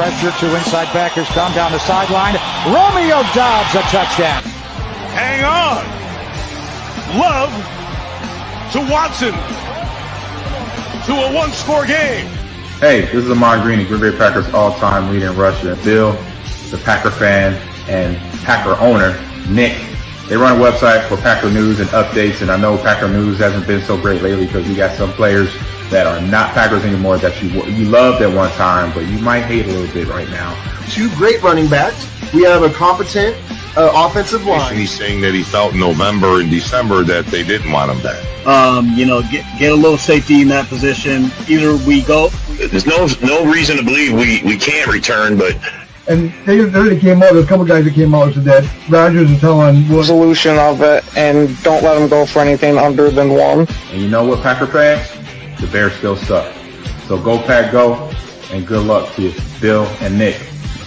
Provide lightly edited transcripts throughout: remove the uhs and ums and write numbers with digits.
pressure. Two inside backers come down the sideline. Romeo Dobbs, a touchdown. Hang on. Love to Watson to a one-score game. Hey, this is Ahman Green, Green Bay Packers all-time leading rusher. Bill, the Packer fan, and Packer owner, Nick. They run a website for Packer news and updates, and I know Packer news hasn't been so great lately because we got some players that are not Packers anymore that you loved at one time, but you might hate a little bit right now. Two great running backs. We have a competent offensive line. He's saying that he felt in November and December that they didn't want him back. Get a little safety in that position. Either we go. There's no reason to believe we can't return, but. And they came out, there's a couple guys that came out and said that Rodgers is telling what solution of it, and don't let them go for anything under than one. And you know what, Packer fans? The Bears still suck. So go Pack Go, and good luck to you, Bill and Nick,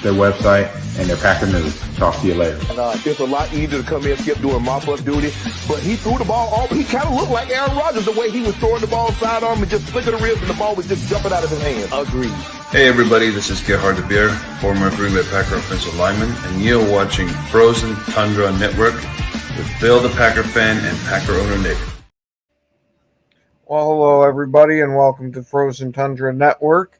their website and their Packer news. Talk to you later. It's a lot easier to come in and skip doing mop-up duty, but he threw the ball all. He kind of looked like Aaron Rodgers the way he was throwing the ball sidearm and just flicking the ribs, and the ball was just jumping out of his hands. Agreed. Hey everybody, this is Gerhard de Beer, former Green Bay Packer offensive lineman, and you're watching Frozen Tundra Network with Bill the Packer fan and Packer owner Nick. Well, hello everybody, and welcome to Frozen Tundra Network.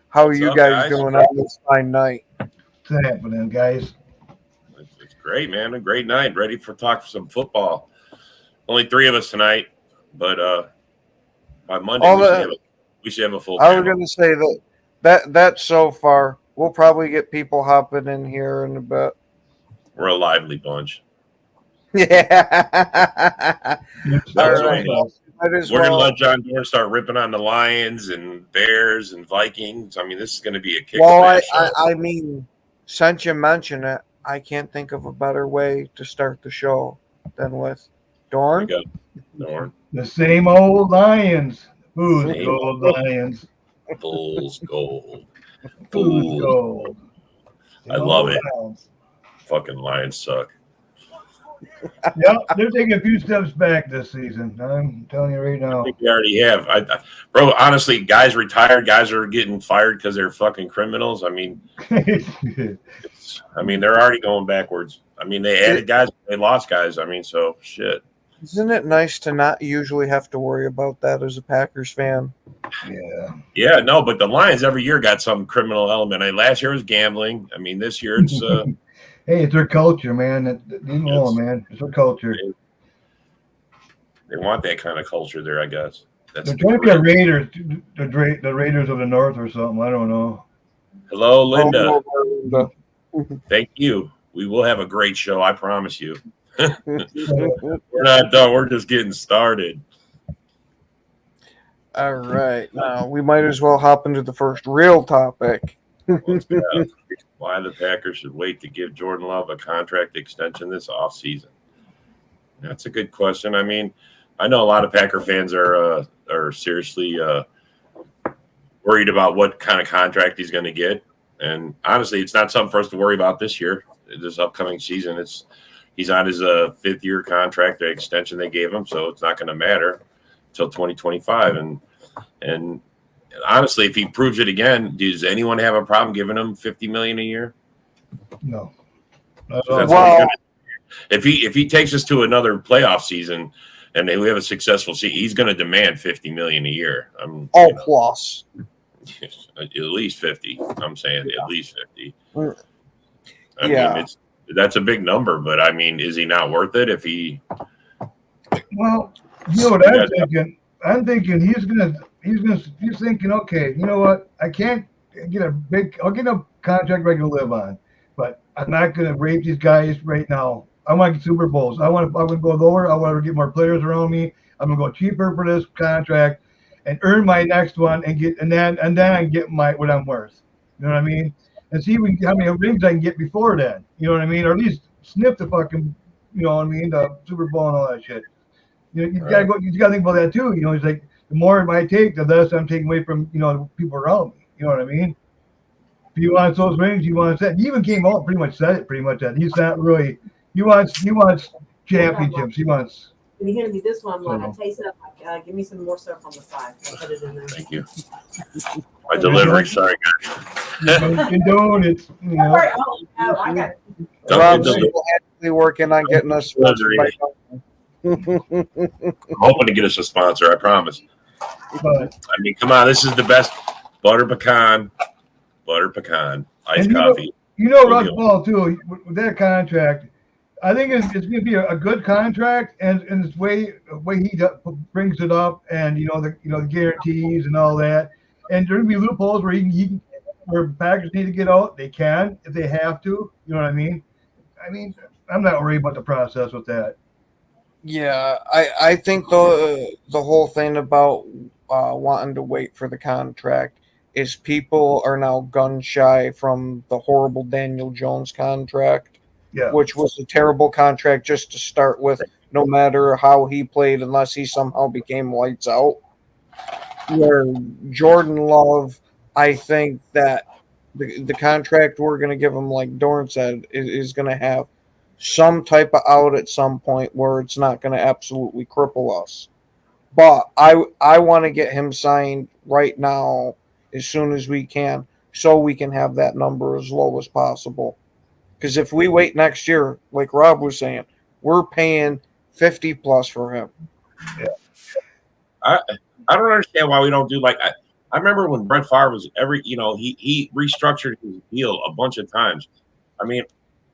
How are you guys doing on this fine night? What's happening, guys? It's great, man. A great night. Ready for talk some football. Only three of us tonight, but by Monday we should have a full. I was going to say that's so far. We'll probably get people hopping in here in a bit. We're a lively bunch. Yeah. All right. We're going to let John Dorn start ripping on the Lions and Bears and Vikings. I mean, this is going to be a kick. Well, I mean, since you mention it, I can't think of a better way to start the show than with Dorn. Dorn. The same old Lions. Who's gold Lions? Bulls gold. Bulls gold. I love it. Fucking Lions suck. Yep, they're taking a few steps back this season. I'm telling you right now. I think they already have. Bro, honestly, guys retired. Guys are getting fired because they're fucking criminals. I mean, they're already going backwards. I mean, they added guys, they lost guys. I mean, so shit. Isn't it nice to not usually have to worry about that as a Packers fan? Yeah. Yeah, no, but the Lions every year got some criminal element. Last year was gambling. I mean, this year it's hey, it's their culture, man. Man. It's their culture. They want that kind of culture there, I guess. They're trying to be Raiders, the Raiders of the North or something. I don't know. Hello, Linda. Thank you. We will have a great show, I promise you. We're not done. We're just getting started. All right. Now, we might as well hop into the first real topic. Why the Packers should wait to give Jordan Love a contract extension this offseason? That's a good question. I mean, I know a lot of Packer fans are seriously worried about what kind of contract he's going to get. And honestly, it's not something for us to worry about this year, this upcoming season. He's on his fifth-year contract, the extension they gave him, so it's not going to matter until 2025. And honestly, if he proves it again, does anyone have a problem giving him $50 million a year? No. If he takes us to another playoff season and we have a successful season, he's going to demand $50 million a year. Plus. At least 50. I'm saying at least 50. I mean, that's a big number, but I mean, is he not worth it if he? Well, you know what I'm thinking. I'm thinking he's thinking, okay, you know what? I can't get I'll get a contract I can live on, but I'm not going to rape these guys right now. I want to get Super Bowls. I want to go lower. I want to get more players around me. I'm going to go cheaper for this contract and earn my next one and then get what I'm worth. You know what I mean? And see how many rings I can get before then. You know what I mean? Or at least sniff the fucking, you know what I mean, the Super Bowl and all that shit. You gotta think about that too. You know, it's like the more I take, the less I'm taking away from, you know, the people around me. You know what I mean? If you want those rings, you want that. He even came out pretty much said it pretty much that he's not really. He wants championships. He wants. Can you hand me this one? I taste it. Give me some more stuff on the side. I'll put it in there. Thank you. My delivery. Sorry, guys. condone it. You know. I got it. Rob's actively working on getting us sponsored by I'm hoping to get us a sponsor, I promise. But, I mean, come on, this is the best butter pecan, iced coffee. Russ Ball too with that contract. I think it's going to be a good contract, and the way he brings it up, and the guarantees and all that, and there will be loopholes where Packers need to get out. They can if they have to. You know what I mean? I'm not worried about the process with that. Yeah, I think the whole thing about wanting to wait for the contract is people are now gun shy from the horrible Daniel Jones contract, which was a terrible contract just to start with, no matter how he played, unless he somehow became lights out. Where Jordan Love, I think that the contract we're going to give him, like Dorn said, is going to have some type of out at some point where it's not going to absolutely cripple us. But I want to get him signed right now as soon as we can, so we can have that number as low as possible. Because if we wait next year, like Rob was saying, we're paying 50 plus for him. Yeah. I don't understand why we don't do like I remember when Brett Favre was he restructured his deal a bunch of times. I mean,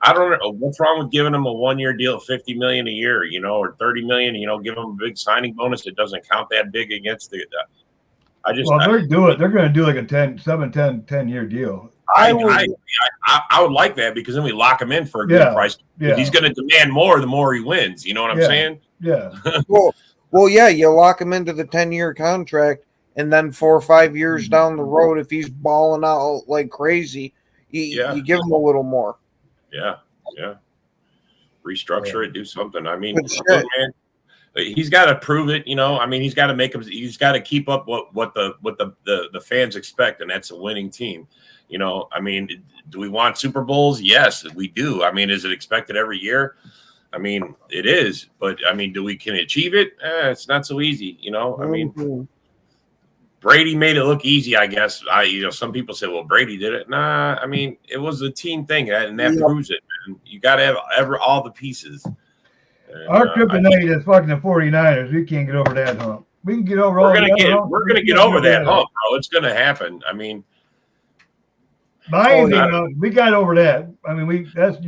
I don't know what's wrong with giving him a 1-year deal of $50 million a year, or $30 million, give him a big signing bonus. It doesn't count that big against the. They're going to do like a 10-year deal. I would like that, because then we lock him in for a good price. Yeah. He's going to demand more the more he wins. You know what I'm saying? Yeah. Well, yeah, you lock him into the 10-year contract, and then 4 or 5 years down the road, if he's balling out like crazy, you give him a little more. Yeah. Restructure it, do something. I mean, man, he's got to prove it. He's got to he's got to keep up what the fans expect, and that's a winning team. Do we want Super Bowls? Yes, we do. Is it expected every year? It is, but can we achieve it? It's not so easy. Brady made it look easy, I guess. Some people say, well, Brady did it. Nah, it was a team thing, and that proves it, man. You got to have all the pieces. And, our kryptonite is fucking the 49ers. We can't get over that hump. We can get over. We're gonna get over that hump, bro. It's gonna happen. We got over that.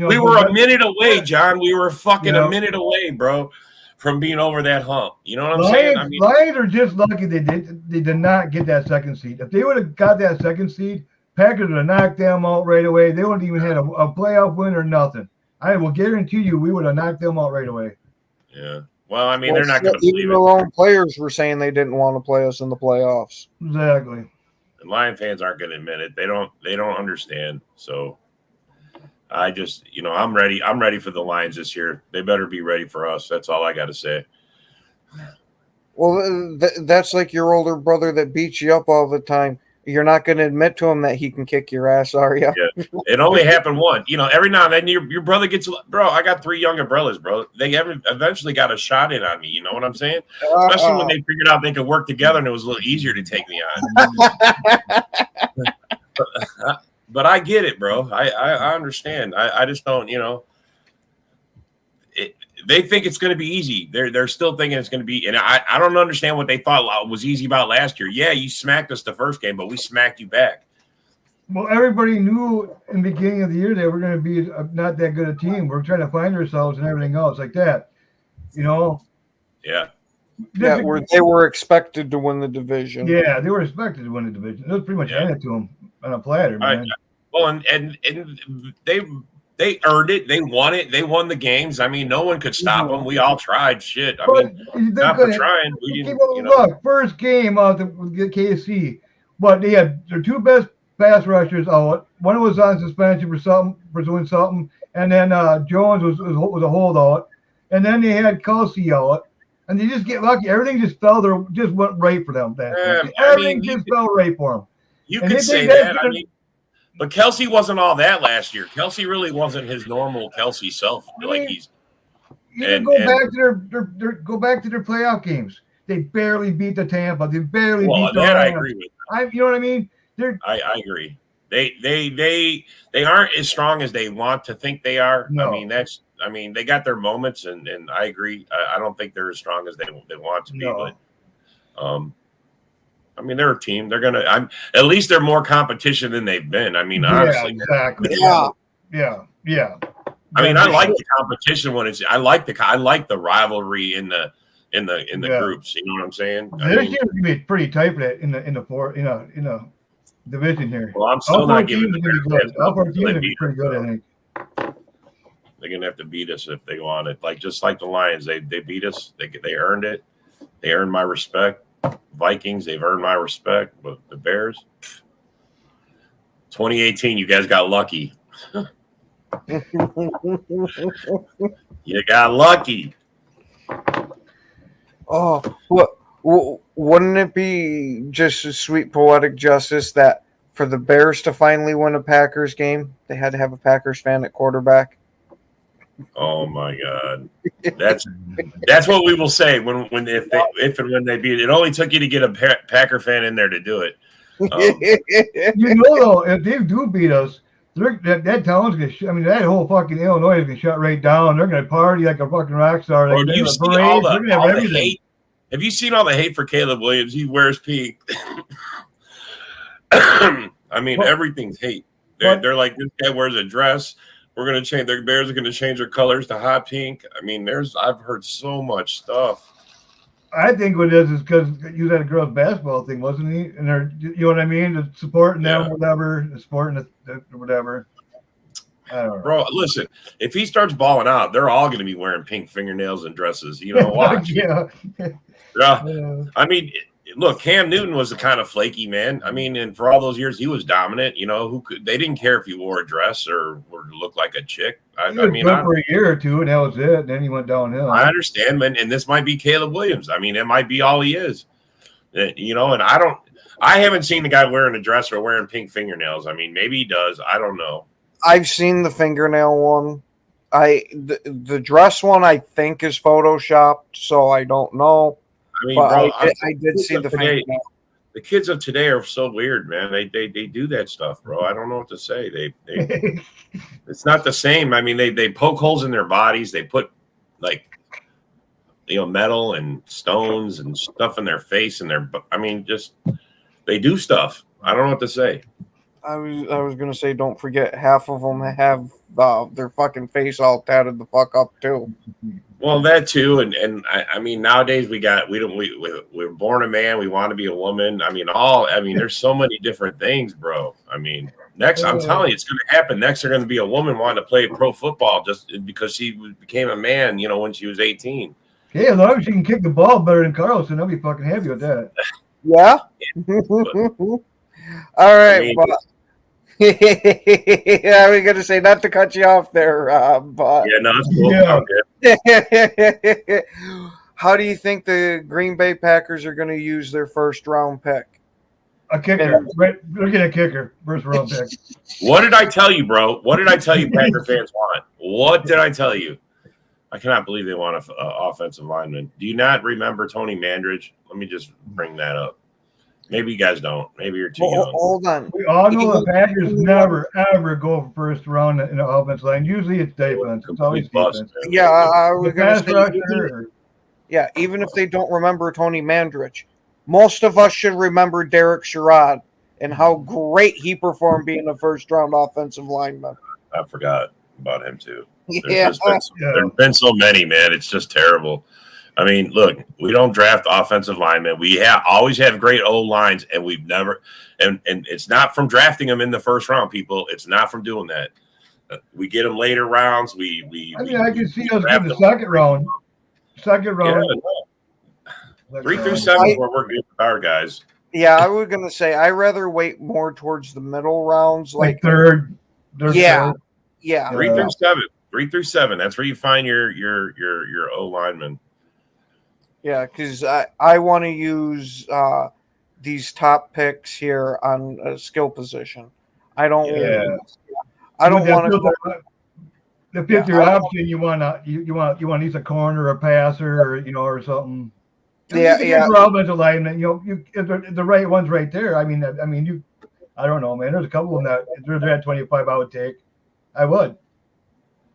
We were a minute away, John. We were fucking a minute away, bro, from being over that hump. You know what I'm saying? Lions are just lucky they did not get that second seed. If they would have got that second seed, Packers would have knocked them out right away. They wouldn't even had a playoff win or nothing. I will guarantee you, we would have knocked them out right away. Yeah. Well, they're not going to believe it. Even their own players were saying they didn't want to play us in the playoffs. Exactly. And Lion fans aren't going to admit it. They don't understand. So I just, I'm ready. I'm ready for the Lions this year. They better be ready for us. That's all I got to say. Well, that's like your older brother that beats you up all the time. You're not going to admit to him that he can kick your ass, are you? Yeah. It only happened once. Every now and then your brother gets – bro, I got 3 younger brothers, bro. They eventually got a shot in on me. You know what I'm saying? Especially when they figured out they could work together, and it was a little easier to take me on. But I get it, bro. I understand. I just don't, they think it's going to be easy. They're still thinking it's going to be, and I don't understand what they thought was easy about last year. Yeah, you smacked us the first game, but we smacked you back. Well, everybody knew in the beginning of the year that we're going to be not that good a team. We're trying to find ourselves and everything else like that. Yeah. Yeah, they were expected to win the division. Yeah, they were expected to win the division. It was pretty much handed to them on a platter, man. Well, and they earned it. They won it. They won the games. No one could stop them. We all tried. Shit. Not for trying. We didn't. Look, first game of the KC, but they had their 2 best pass rushers out. One was on suspension for doing something, and then Jones was a holdout, and then they had Kelsey out. And they just get lucky. Everything just went right for them. Everything just fell right for them. You could say that. But Kelsey wasn't all that last year. Kelsey really wasn't his normal Kelsey self. Go back to their playoff games. They barely beat the Tampa. They barely beat the Rams. I agree with. You know what I mean? I agree. They aren't as strong as they want to think they are. No. I mean, they got their moments, and I agree. I don't think they're as strong as they want to be, No. but I mean, they're a team. They're gonna. At least they're more competition than they've been. I mean, honestly, exactly. Yeah. I mean, I like the competition when it's. I like the rivalry in the groups. You know what I'm saying? This year's gonna be pretty tight in the four. Division here. Well, I'm still not giving the good. All four teams gonna be pretty good, I think. They're gonna have to beat us if they want it. Just like the Lions, they beat us. They earned it. They earned my respect. Vikings, they've earned my respect. But the Bears, 2018, you guys got lucky. You got lucky. Oh, what? Wouldn't it be just a sweet poetic justice that for the Bears to finally win a Packers game, they had to have a Packers fan at quarterback? Oh my God, that's what we will say if and when they beat it. It only took you to get a Packer fan in there to do it. Though, if they do beat us, that town's gonna. I mean, that whole fucking Illinois is gonna shut right down. They're gonna party like a fucking rock star. Like, you see all the hate? Have you seen all the hate for Caleb Williams? He wears pink. I mean, everything's hate. They're like, this guy wears a dress. We're gonna change. The Bears are gonna change their colors to hot pink. I mean, I've heard so much stuff. I think what it is because he was at a girls' basketball thing, wasn't he? And they're, you know what I mean, the supporting them, whatever, the supporting the whatever. I don't know. Bro, listen, if he starts balling out, they're all going to be wearing pink fingernails and dresses. You know, watch. Yeah. I mean, look, Cam Newton was a kind of flaky man. I mean, and for all those years, he was dominant. You know, they didn't care if he wore a dress or looked like a chick. He was good for a year or two, and that was it. And then he went downhill. I understand, man, and this might be Caleb Williams. I mean, it might be all he is. You know, and I haven't seen the guy wearing a dress or wearing pink fingernails. I mean, maybe he does. I don't know. I've seen the fingernail one. The dress one I think is photoshopped, so I don't know. I mean, but bro, I did see the fingernail. The kids of today are so weird, man. They do that stuff, bro. I don't know what to say. They it's not the same. I mean, they poke holes in their bodies. They put metal and stones and stuff in their face and they do stuff. I don't know what to say. I was gonna say, don't forget, half of them have their fucking face all tatted the fuck up too. Well, that too, and I mean, nowadays we're born a man, we want to be a woman. I mean, there's so many different things, bro. I mean, next, I'm telling you, it's going to happen. Next, they're going to be a woman wanting to play pro football just because she became a man, when she was 18. Yeah, as long as she can kick the ball better than Carlson, I'll be fucking happy with that. Yeah. All right. I was gonna say, not to cut you off there, but yeah, no, it's cool. Yeah. How do you think the Green Bay Packers are going to use their first round pick? A kicker. Look at a kicker. First round pick. What did I tell you, bro? What did I tell you Packer fans want? What did I tell you? I cannot believe they want an offensive lineman. Do you not remember Tony Mandridge? Let me just bring that up. Maybe you guys don't. Maybe you're too young. Hold on. We all know the Packers never, ever go for first round in the offensive line. Usually it's defense. It's always defense. Yeah, I was going to say, even if they don't remember Tony Mandridge, most of us should remember Derek Sherrod and how great he performed being a first-round offensive lineman. I forgot about him, too. There's been so many, man. It's just terrible. I mean, look, we don't draft offensive linemen. We always have great old lines, and we've never and it's not from drafting them in the first round, people. It's not from doing that. We get them later rounds. I can see us in the second round. Yeah, 3 through 7 where we're good with our guys. Yeah, I was gonna say I'd rather wait more towards the middle rounds, like third. Yeah. 3 through 7. 3 through 7. That's where you find your O lineman. Yeah, because I want to use these top picks here on a skill position. I don't. Yeah. I don't want to. The fifth year option, you want to use a corner or a passer or something. Yeah. Offensive lineman, the right one's right there. I mean, I don't know, man. There's a couple of them that if they're at 25, I would take. I would.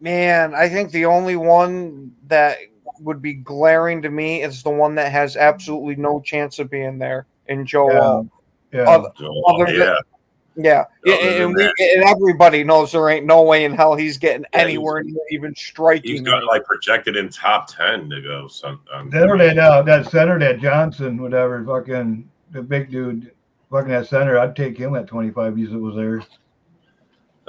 Man, I think the only one that would be glaring to me is the one that has absolutely no chance of being there in Joel. Yeah. Yeah, and everybody knows there ain't no way in hell he's getting anywhere near even striking. He's got like projected in top 10 to go. That center, that Johnson, whatever, fucking the big dude, fucking that center. I'd take him at 25 if it was there.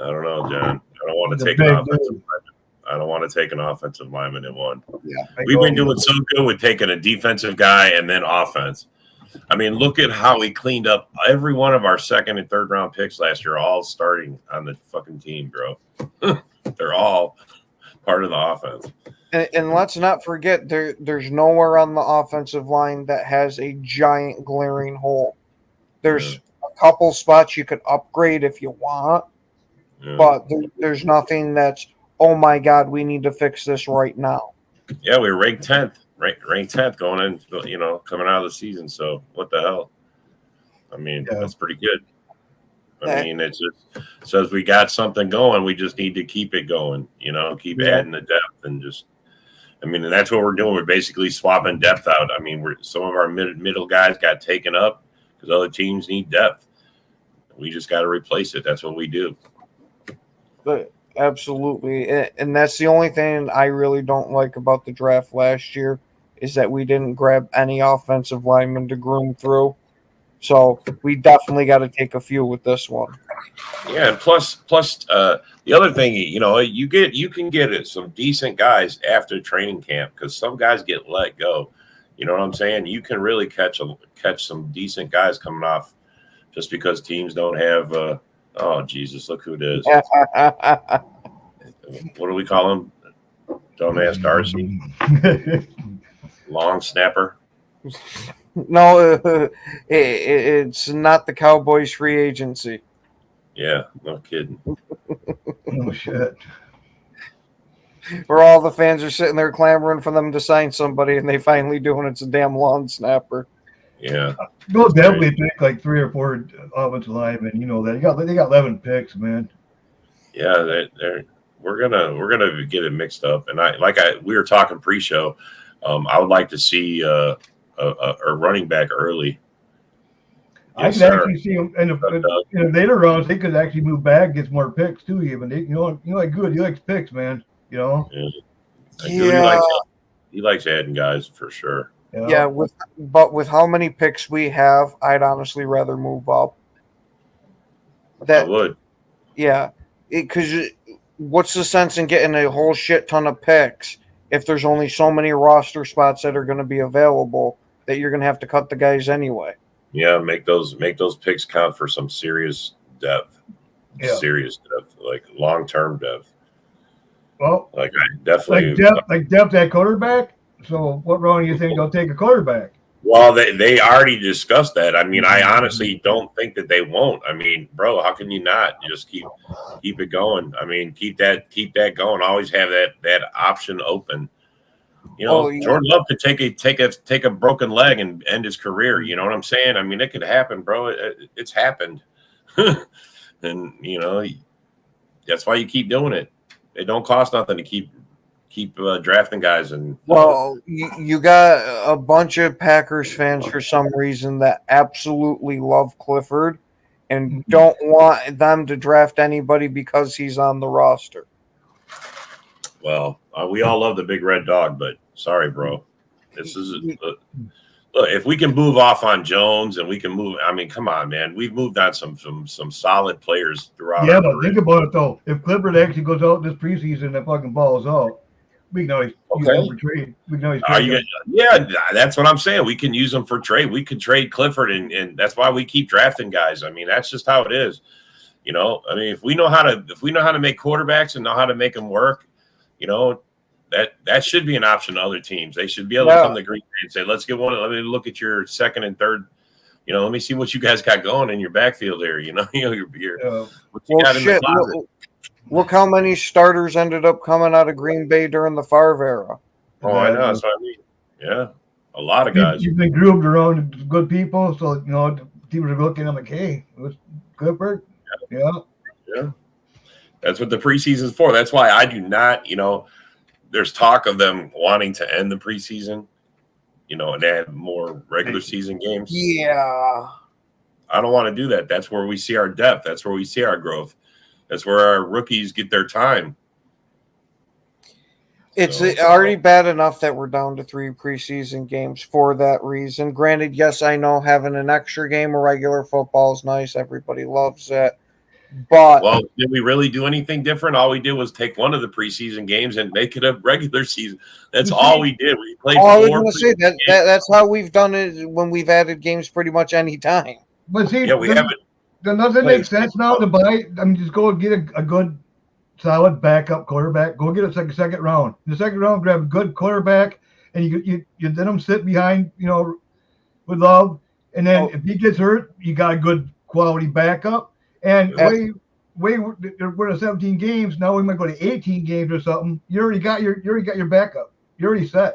I don't know, John. I don't want to take an offensive lineman. I don't want to take an offensive lineman in one. Yeah, we've been doing so good with taking a defensive guy and then offense. I mean, look at how we cleaned up every one of our second and third round picks last year, all starting on the fucking team, bro. They're all part of the offense. And let's not forget, there's nowhere on the offensive line that has a giant glaring hole. There's a couple spots you could upgrade if you want, but there's nothing that's, oh my God, we need to fix this right now. Yeah, we were ranked 10th. Ranked 10th going in, coming out of the season. So what the hell? I mean, that's pretty good. I mean, it just says we got something going. We just need to keep it going, keep adding the depth and and that's what we're doing. We're basically swapping depth out. I mean, some of our middle guys got taken up because other teams need depth. We just got to replace it. That's what we do. But absolutely. And that's the only thing I really don't like about the draft last year is that we didn't grab any offensive linemen to groom through. So we definitely got to take a few with this one. Yeah, and plus, the other thing, you can get some decent guys after training camp because some guys get let go. You know what I'm saying? You can really catch some decent guys coming off just because teams don't have. Oh Jesus! Look who it is. What do we call him? Don't ask Darcy. Long snapper. No, it's not the Cowboys free agency. Yeah, no kidding. Oh shit! Where all the fans are sitting there clamoring for them to sign somebody, and they finally do, and it's a damn long snapper. Yeah, they'll definitely pick like 3 or 4 offensive linemen. You know that they got 11 picks, man. Yeah, we're gonna get it mixed up, and we were talking pre-show. I would like to see a running back early. I could actually see them in the later rounds. They could actually move back, get more picks too. Even good. He likes picks, man. Yeah. He likes adding guys for sure. Yeah, but with how many picks we have, I'd honestly rather move up. I would. Yeah, because what's the sense in getting a whole shit ton of picks if there's only so many roster spots that are going to be available that you're going to have to cut the guys anyway? Yeah, make those picks count for some serious depth. Yeah. Serious depth, like long-term depth. Well, I definitely depth at quarterback. So what round do you think they'll take a quarterback? Well, they already discussed that. I mean, I honestly don't think that they won't. I mean, bro, how can you not just keep it going? I mean, keep that going. Always have that option open. Jordan Love could take a broken leg and end his career. You know what I'm saying? I mean, it could happen, bro. It's happened, and that's why you keep doing it. It don't cost nothing to keep drafting guys. And you got a bunch of Packers fans for some reason that absolutely love Clifford and don't want them to draft anybody because he's on the roster. Well, we all love the big red dog, but sorry, bro. This is look. If we can move off on Jones and we can move, I mean, come on, man. We've moved on some solid players throughout. Yeah, but think about it though. If Clifford actually goes out this preseason and fucking balls out, we can always use him for trade. We can always yeah, that's what I'm saying. We can use him for trade. We could trade Clifford, and that's why we keep drafting guys. I mean, that's just how it is. I mean, if we know how to make quarterbacks and know how to make them work, that should be an option to other teams. They should be able to come to Green Bay and say, let's get one. Let me look at your second and third. Let me see what you guys got going in your backfield there. What you got in the closet. Look how many starters ended up coming out of Green Bay during the Favre era. Oh, I know. That's what I mean. Yeah, a lot of guys. You've been groomed around good people, so teams are looking. I'm like, hey, Clifford. Yeah. Yeah. That's what the preseason's for. That's why I do not, there's talk of them wanting to end the preseason, and add more regular season games. Yeah. I don't want to do that. That's where we see our depth. That's where we see our growth. That's where our rookies get their time. It's already bad enough that we're down to 3 preseason games for that reason. Granted, yes, I know having an extra game of regular football is nice. Everybody loves it. But well, did we really do anything different? All we did was take one of the preseason games and make it a regular season. That's all we did. We played I was 4 going to say that's how we've done it when we've added games pretty much any time. But see, we haven't. Then does it make sense now to buy? I mean, just go and get a good, solid backup quarterback. Go get a second round. In the second round, grab a good quarterback, and you let him sit behind, with Love. And then if he gets hurt, you got a good quality backup. And we're at 17 games now. We might go to 18 games or something. You already got your backup. You're already set.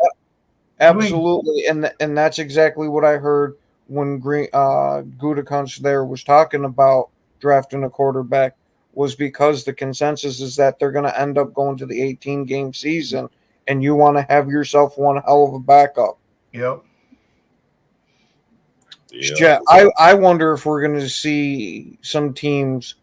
Absolutely, and that's exactly what I heard when Gutekunst there was talking about drafting a quarterback, was because the consensus is that they're going to end up going to the 18-game season, and you want to have yourself one hell of a backup. Yep. Yeah, I wonder if we're going to see some teams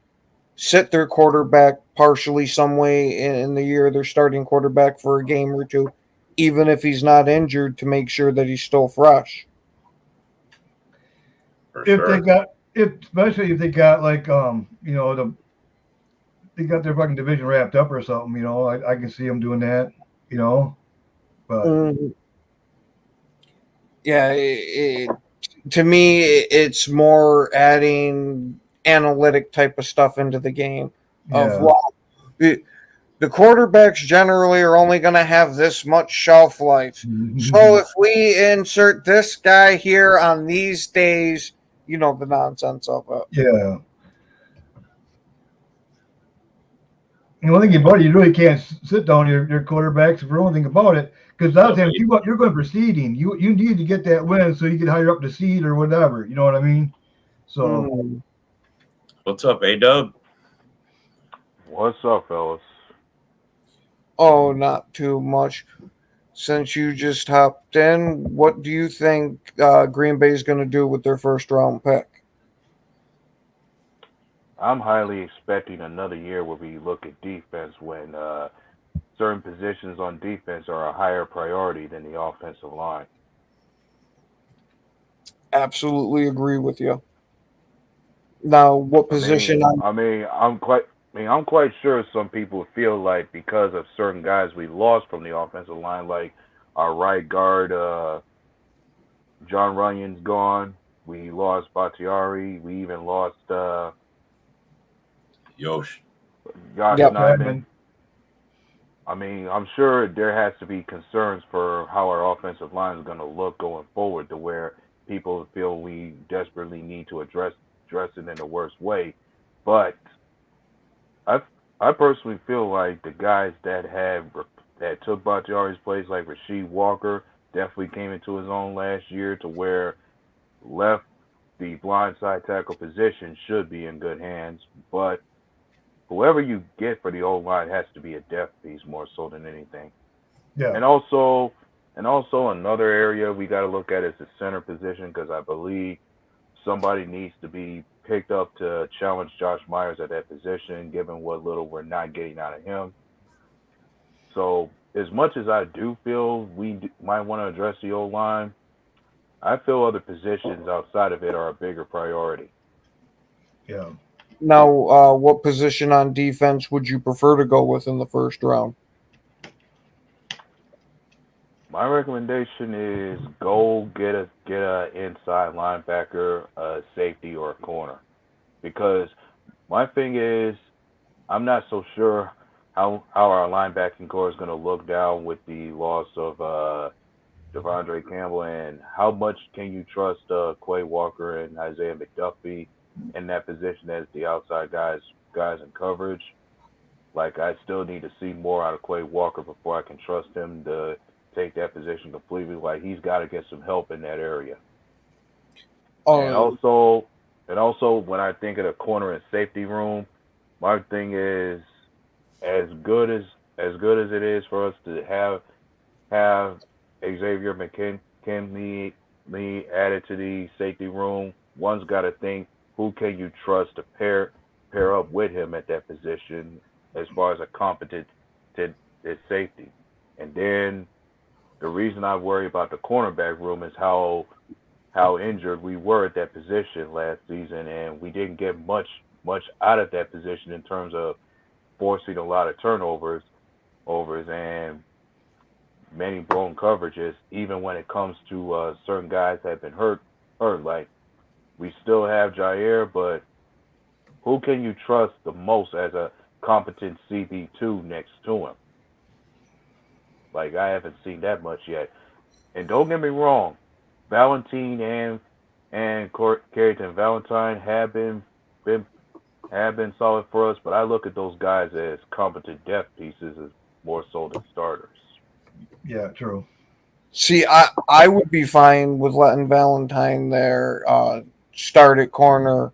sit their quarterback partially some way in the year they're starting quarterback for a game or two, even if he's not injured, to make sure that he's still fresh. Especially if they got like they got their fucking division wrapped up or something, I can see them doing that, but yeah, to me it's more adding analytic type of stuff into the game of the quarterbacks generally are only going to have this much shelf life. So if we insert this guy here on these days, the nonsense of it. Yeah. The only thing about it, you really can't sit down your quarterbacks for anything about it, because you're going for seeding. You need to get that win so you can higher up the seed or whatever. You know what I mean? So, what's up, A-Dub? What's up, fellas? Oh, not too much. Since you just hopped in, what do you think Green Bay is going to do with their first round pick? I'm highly expecting another year where we look at defense when certain positions on defense are a higher priority than the offensive line. Absolutely agree with you. Now, what position? I'm quite sure some people feel like because of certain guys we lost from the offensive line, like our right guard, John Runyon's gone. We lost Bakhtiari. We even lost Yosh Nyman. I'm sure there has to be concerns for how our offensive line is going to look going forward, to where people feel we desperately need to address it in the worst way. But I personally feel like the guys that took Bakhtiari's place, like Rasheed Walker, definitely came into his own last year, to where left the blindside tackle position should be in good hands. But whoever you get for the O-line has to be a depth piece more so than anything. Yeah. And also another area we got to look at is the center position, because I believe somebody needs to be picked up to challenge Josh Myers at that position, given what little we're not getting out of him. So as much as I do feel we might want to address the O-line, I feel other positions outside of it are a bigger priority. Yeah. Now, what position on defense would you prefer to go with in the first round? My recommendation is go get a inside linebacker, a safety, or a corner. Because my thing is, I'm not so sure how our linebacking core is going to look down with the loss of Devondre Campbell, and how much can you trust Quay Walker and Isaiah McDuffie in that position as the outside guys in coverage. Like, I still need to see more out of Quay Walker before I can trust him to take that position completely. Like, he's got to get some help in that area. And And also, when I think of the corner and safety room, my thing is as good as it is for us to have Xavier McKinley added to the safety room. One's got to think, who can you trust to pair up with him at that position as far as a competent safety. And then the reason I worry about the cornerback room is how injured we were at that position last season, and we didn't get much out of that position in terms of forcing a lot of turnovers and many blown coverages, even when it comes to certain guys that have been hurt. Like, we still have Jair, but who can you trust the most as a competent CB2 next to him? Like, I haven't seen that much yet. And don't get me wrong, Valentine and Carrington Valentine have been solid for us, but I look at those guys as competent depth pieces as more so than starters. Yeah, true. See, I would be fine with letting Valentine there start at corner.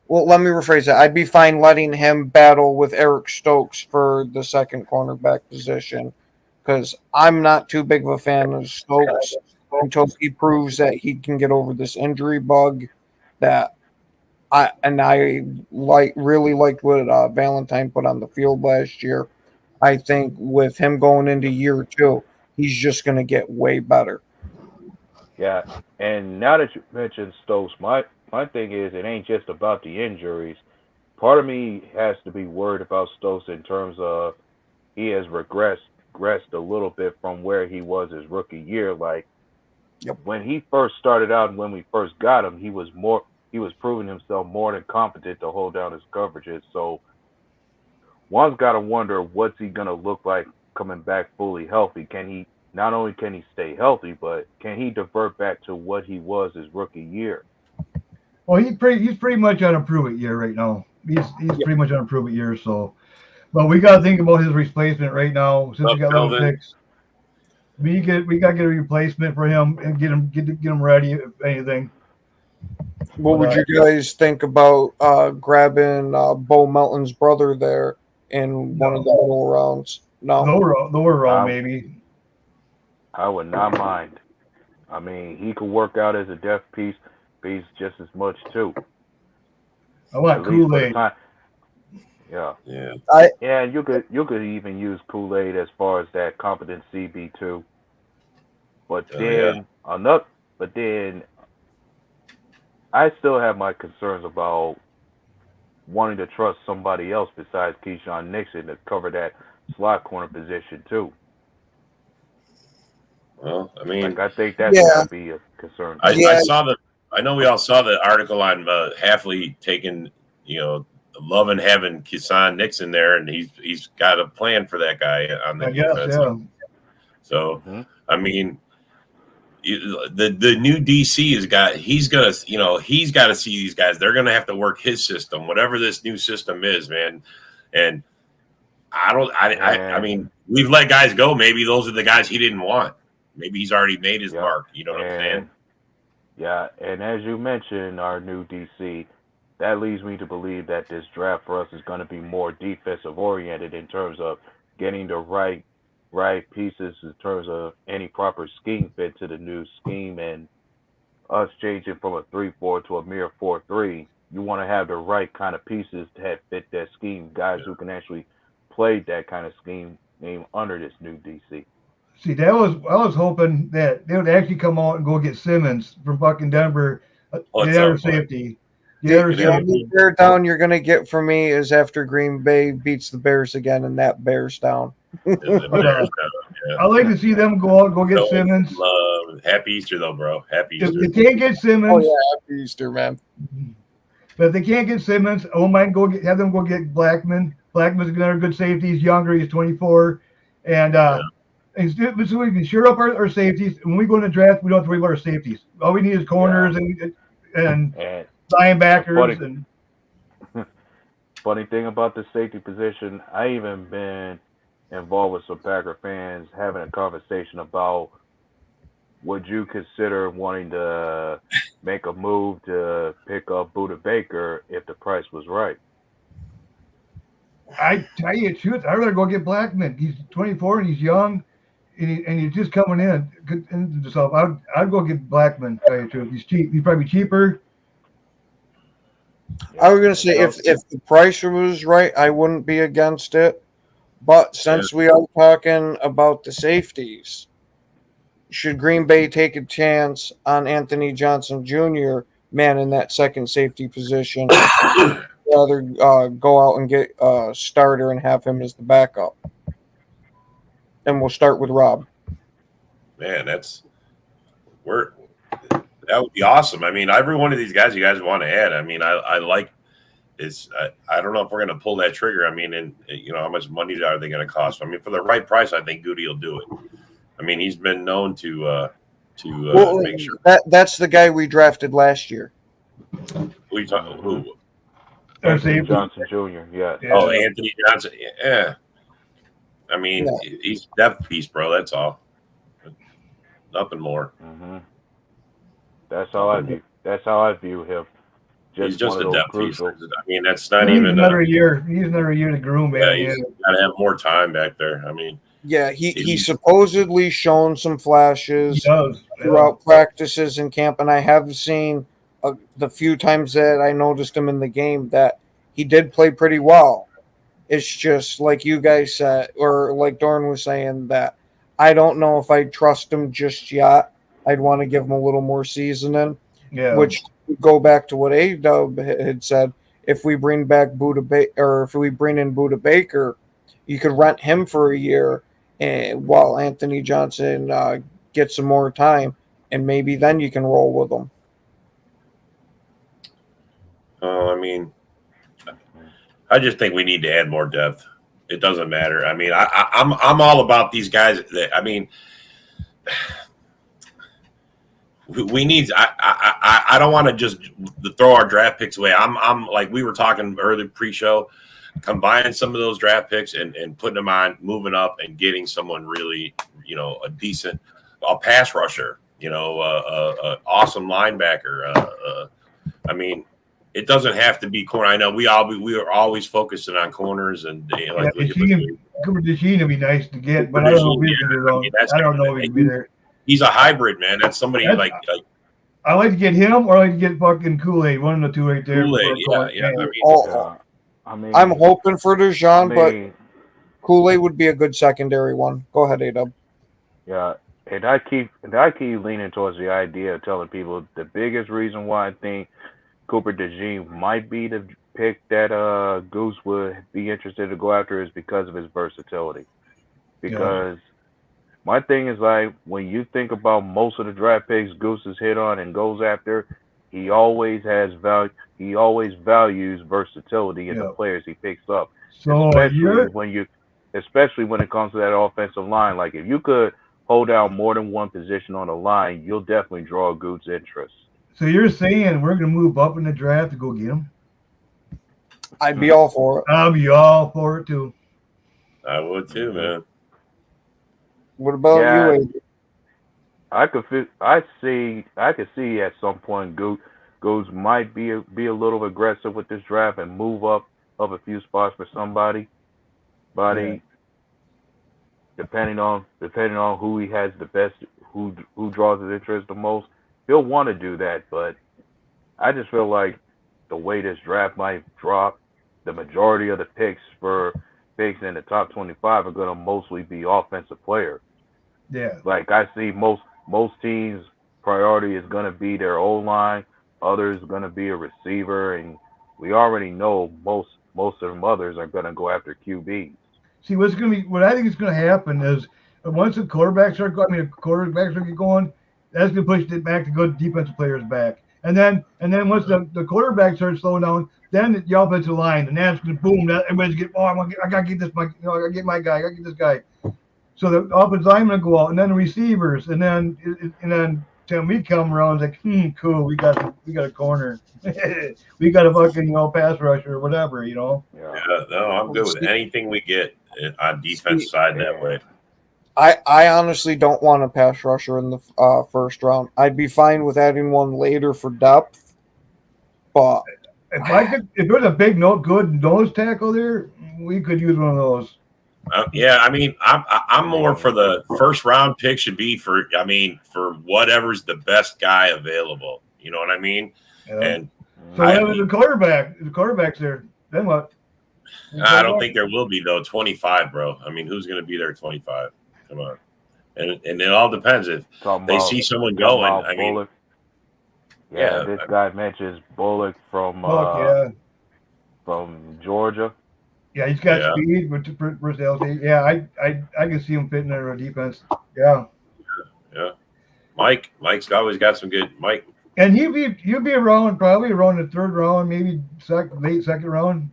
Well, let me rephrase that. I'd be fine letting him battle with Eric Stokes for the second cornerback position, because I'm not too big of a fan of Stokes until he proves that he can get over this injury bug. I really liked what Valentine put on the field last year. I think with him going into year 2, he's just going to get way better. Yeah, and now that you mentioned Stokes, my thing is, it ain't just about the injuries. Part of me has to be worried about Stokes in terms of he has regressed a little bit from where he was his rookie year. Like, when he first started out and when we first got him, he was proving himself more than competent to hold down his coverages. So one's got to wonder, what's he going to look like coming back fully healthy? Not only can he stay healthy, but can he divert back to what he was his rookie year? Well, he's pretty much on a prove-it year right now. He's pretty much on a prove-it year. So, but we got to think about his replacement right now since we got 11 picks. We got to get a replacement for him and get him ready if anything. What would you guys think about grabbing Bo Melton's brother there in one of the middle rounds? No, lower round maybe. I would not mind. I mean, he could work out as a depth piece just as much too. I want Kool-Aid. Yeah. Yeah. You could even use Kool-Aid as far as that competent CB2. But then I still have my concerns about wanting to trust somebody else besides Keyshawn Nixon to cover that slot corner position too. Well, I mean, I think that's going to be a concern. I know we all saw the article on Hafley taking, love and having Keyshawn Nixon there, and he's got a plan for that guy on the defense. Yeah. So, I mean, the new DC he's got to see these guys. They're going to have to work his system, whatever this new system is, man. And I mean, we've let guys go. Maybe those are the guys he didn't want. Maybe he's already made his mark. You know what I'm saying? Yeah, and as you mentioned, our new DC, that leads me to believe that this draft for us is going to be more defensive oriented in terms of getting the right pieces in terms of any proper scheme fit to the new scheme, and us changing from a 3-4 to a mere 4-3. You want to have the right kind of pieces to fit that scheme, guys who can actually play that kind of scheme under this new DC. See, I was hoping that they would actually come out and go get Simmons from fucking Denver, the other safety. The only bear down you're going to get from me is after Green Bay beats the Bears again, and that Bears down. I like to see them go out and go get Simmons. Happy Easter, though, bro. Happy Easter. If they can't get Simmons. Oh, yeah, happy Easter, man. But if they can't get Simmons, I won't mind have them go get Blackman. Blackman's another good safety. He's younger. He's 24. And so we can shore up our safeties. When we go in the draft, we don't have to worry about our safeties. All we need is corners and linebackers. Funny thing about the safety position, I even been involved with some Packer fans having a conversation about would you consider wanting to make a move to pick up Buda Baker if the price was right? I tell you the truth, I'd rather go get Blackman. He's 24 and he's young, and he's just coming in. Into himself. I'd go get Blackman. Tell you the truth, he's cheap. He's probably cheaper. I was gonna say if the price was right, I wouldn't be against it. But since we are talking about the safeties, should Green Bay take a chance on Anthony Johnson Jr. man in that second safety position? Rather go out and get a starter and have him as the backup. And we'll start with Rob. Man, that would be awesome. I mean, every one of these guys you guys want to add. I mean, I like is I don't know if we're going to pull that trigger. I mean, and how much money are they going to cost? I mean, for the right price, I think Goody will do it. I mean, he's been known to make sure that's the guy we drafted last year. Who you talking? Who? Anthony Johnson Jr. Yeah. Oh, Anthony Johnson. Yeah. I mean, he's depth piece, bro. That's all. Nothing more. Mm-hmm. That's how I view him. He's just a depth piece. I mean, that's not He's even another year. He's another year to groom, man. Yeah, he's got to have more time back there. I mean, yeah, he's supposedly shown some flashes throughout practices and camp, and I have seen the few times that I noticed him in the game that he did play pretty well. It's just like you guys said, or like Dorn was saying, that I don't know if I trust him just yet. I'd want to give him a little more seasoning. Yeah. Which go back to what A-Dub had said. If we bring back if we bring in Buda Baker, you could rent him for a year, and while Anthony Johnson gets some more time, and maybe then you can roll with him. I mean, I just think we need to add more depth. It doesn't matter. I mean, I'm all about these guys. I mean, we need. I don't want to just throw our draft picks away. I'm like we were talking earlier pre-show, combining some of those draft picks and putting them on, moving up and getting someone really, a decent, pass rusher, awesome linebacker. I mean. It doesn't have to be corner. I know we are always focusing on corners and Cooper DeJean would be nice to get, but I don't know if he can do it. I don't know if he can be there. He's a hybrid, man. That's somebody like I like to get him, or I like to get fucking Kool-Aid. One of the two right there. Kool-Aid, yeah. I mean, I'm hoping for DeJean, but Kool-Aid would be a good secondary one. Go ahead, A-Dub. Yeah, and I keep leaning towards the idea of telling people the biggest reason why I think Cooper DeJean might be the pick that Goose would be interested to go after is because of his versatility. Because my thing is, like, when you think about most of the draft picks Goose has hit on and goes after, he always has value. He always values versatility in the players he picks up. So especially when it comes to that offensive line. Like, if you could hold down more than one position on the line, you'll definitely draw Goose's interest. So you're saying we're going to move up in the draft to go get him? I'd be all for it. I'll be all for it too. I would too, man. What about you? I could see at some point Goose might be a little aggressive with this draft and move up a few spots for somebody. Depending on who he has the best, who draws his interest the most. He'll want to do that, but I just feel like the way this draft might drop, the majority of the picks in the top 25 are going to mostly be offensive players. Yeah. Like I see most teams' priority is going to be their O-line, others going to be a receiver, and we already know most of them others are going to go after QBs. See, what I think is going to happen is once the quarterbacks are going, that's going to push it back to good defensive players back. And then once the quarterback starts slowing down, then the offensive line, and that's going to boom. Everybody's I got to get this, I got to get my guy, I got to get this guy. So the offensive linemen go out, and then the receivers, and then when we come around, it's like, cool, we got a corner. We got a fucking, pass rusher or whatever, Yeah, no, I'm good with anything we get on defense side that way. I honestly don't want a pass rusher in the first round. I'd be fine with adding one later for depth, but if there's a big good nose tackle there, we could use one of those. Yeah, I mean, I'm more for the first round pick should be for whatever's the best guy available. You know what I mean? Yeah. And so the quarterback's there. Then what? I don't think there will be though. 25, bro. I mean, who's going to be there? 25. Come on, and it all depends if they see someone going. I mean, Bullock. Yeah, this guy mentions Bullock from Georgia. Yeah, he's got speed versus LT. Yeah, I can see him fitting in our defense. Yeah. Yeah. Mike's always got some good Mike. And you'd be around probably around the third round, maybe late second round.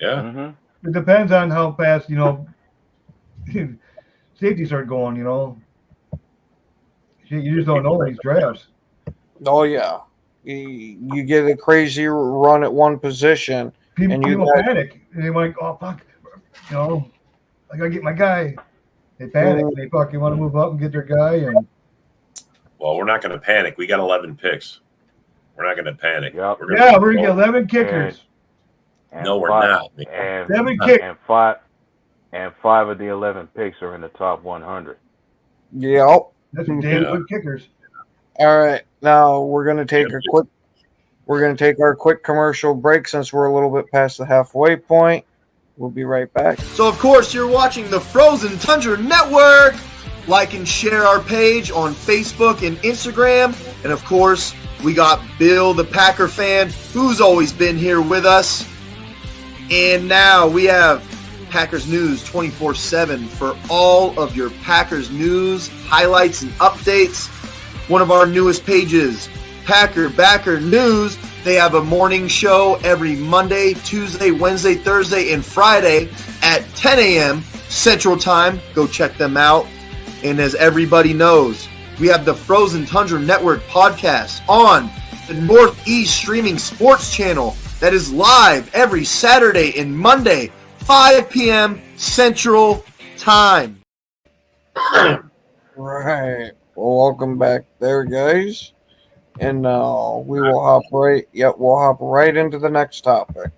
Yeah. Mm-hmm. It depends on how fast, safety start going, You just don't know these drafts. Oh yeah, you get a crazy run at one position, people panic. And they're like, "Oh fuck, I gotta get my guy." They panic. They fucking want to move up and get their guy. And well, we're not going to panic. We got 11 picks. We're not going to panic. Yep. We're going to get 11 kickers. No, we're not. And 7 kickers. And 5 of the 11 picks are in the top 100. Yep. That's some damn good kickers. All right, now we're gonna take our quick commercial break since we're a little bit past the halfway point. We'll be right back. So of course you're watching the Frozen Tundra Network. Like and share our page on Facebook and Instagram, and of course we got Bill the Packer fan who's always been here with us. And now we have Packers News 24/7 for all of your Packers news, highlights, and updates. One of our newest pages, Packer Backer News. They have a morning show every Monday, Tuesday, Wednesday, Thursday, and Friday at 10 a.m. Central Time. Go check them out. And as everybody knows, we have the Frozen Tundra Network podcast on the Northeast Streaming Sports Channel that is live every Saturday and Monday, 5 p.m. Central Time. Right. Well, welcome back there, guys. And we'll hop right into the next topic.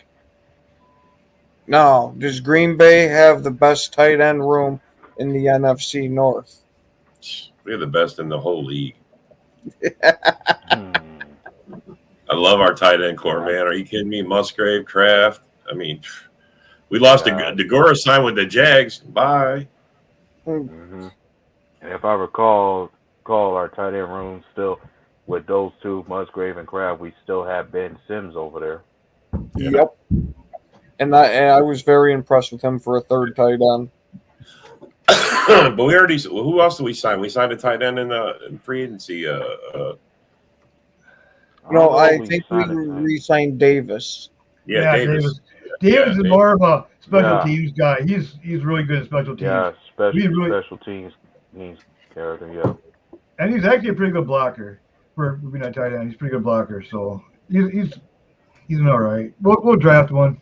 Now, does Green Bay have the best tight end room in the NFC North? We're the best in the whole league. I love our tight end core, man. Are you kidding me? Musgrave, Kraft. I mean, we lost DeGora signed with the Jags. Bye. Mm-hmm. And if I recall our tight end room still with those two, Musgrave and Kraft, we still have Ben Sims over there. Yep. And I was very impressed with him for a third tight end. But we already. Who else did we sign? We signed a tight end in free agency. No, I think we re-signed Davis. Yeah, Davis. Davis is more of a special teams guy. He's really good at special teams. Yeah, special teams character. Yeah. And he's actually a pretty good blocker for being a tight end. He's a pretty good blocker, so he's an all right. We'll draft one.